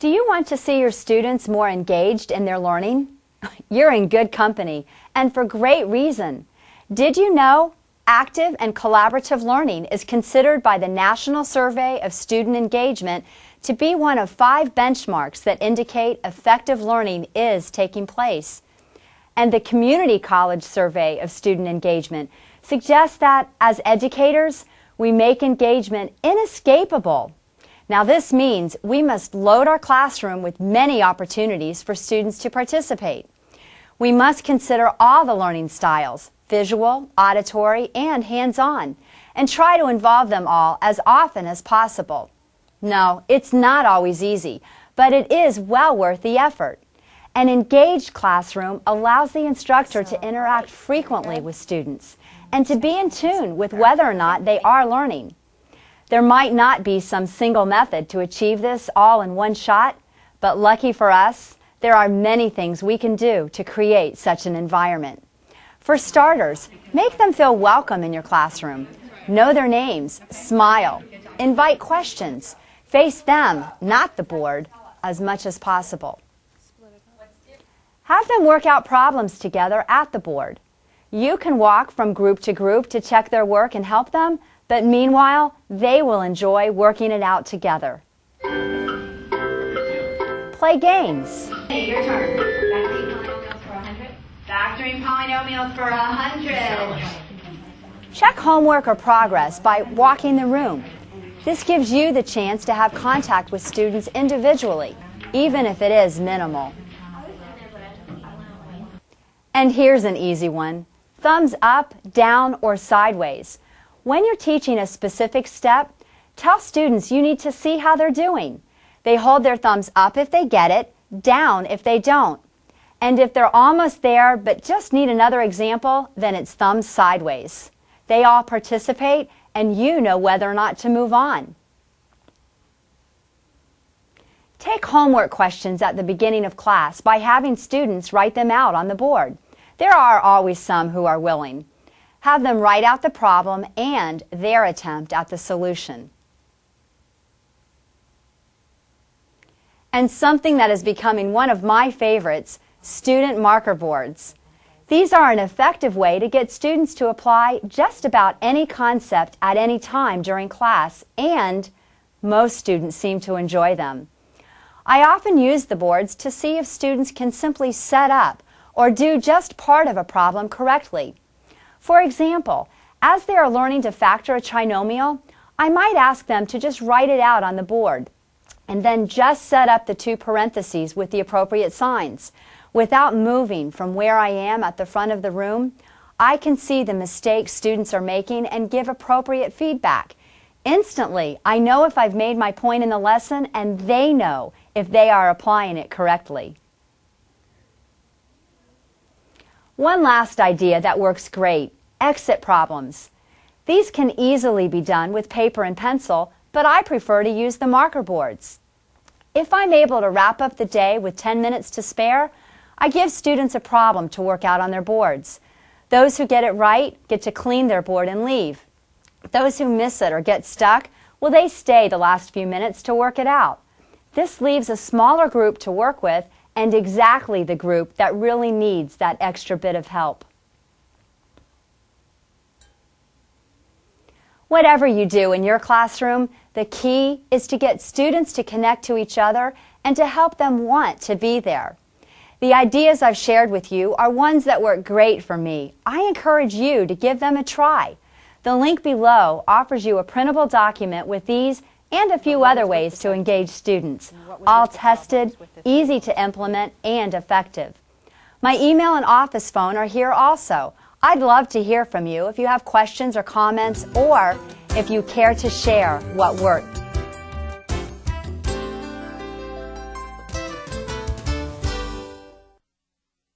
Do you want to see your students more engaged in their learning? You're in good company, and for great reason. Did you know active and collaborative learning is considered by the National Survey of Student Engagement to be one of 5 benchmarks that indicate effective learning is taking place? And the Community College Survey of Student Engagement suggests that, as educators, we make engagement inescapable. Now, this means we must load our classroom with many opportunities for students to participate. We must consider all the learning styles, visual, auditory, and hands-on, and try to involve them all as often as possible. No, it's not always easy, but it is well worth the effort. An engaged classroom allows the instructor to interact frequently with students and to be in tune with whether or not they are learning. There might not be some single method to achieve this all in one shot, but lucky for us, there are many things we can do to create such an environment. For starters, make them feel welcome in your classroom. Know their names, smile, invite questions, face them, not the board, as much as possible. Have them work out problems together at the board. You can walk from group to group to check their work and help them, but meanwhile, they will enjoy working it out together. Play games. Hey, your turn. Factoring polynomials for 100. Check homework or progress by walking the room. This gives you the chance to have contact with students individually, even if it is minimal. And here's an easy one. Thumbs up, down, or sideways. When you're teaching a specific step, tell students you need to see how they're doing. They hold their thumbs up if they get it, down if they don't. And if they're almost there but just need another example, then it's thumbs sideways. They all participate, and you know whether or not to move on. Take homework questions at the beginning of class by having students write them out on the board. There are always some who are willing. Have them write out the problem and their attempt at the solution. And something that is becoming one of my favorites, student marker boards. These are an effective way to get students to apply just about any concept at any time during class, and most students seem to enjoy them. I often use the boards to see if students can simply set up or do just part of a problem correctly. For example, as they are learning to factor a trinomial, I might ask them to just write it out on the board and then just set up the 2 parentheses with the appropriate signs. Without moving from where I am at the front of the room, I can see the mistakes students are making and give appropriate feedback. Instantly, I know if I've made my point in the lesson, and they know if they are applying it correctly. One last idea that works great, exit problems. These can easily be done with paper and pencil, but I prefer to use the marker boards. If I'm able to wrap up the day with 10 minutes to spare, I give students a problem to work out on their boards. Those who get it right get to clean their board and leave. Those who miss it or get stuck, well, they stay the last few minutes to work it out. This leaves a smaller group to work with, and exactly the group that really needs that extra bit of help. Whatever you do in your classroom, the key is to get students to connect to each other and to help them want to be there. The ideas I've shared with you are ones that work great for me. I encourage you to give them a try. The link below offers you a printable document with these and a few other ways to engage students, all tested, easy to implement, and effective. My email and office phone are here also. I'd love to hear from you if you have questions or comments, or if you care to share what worked.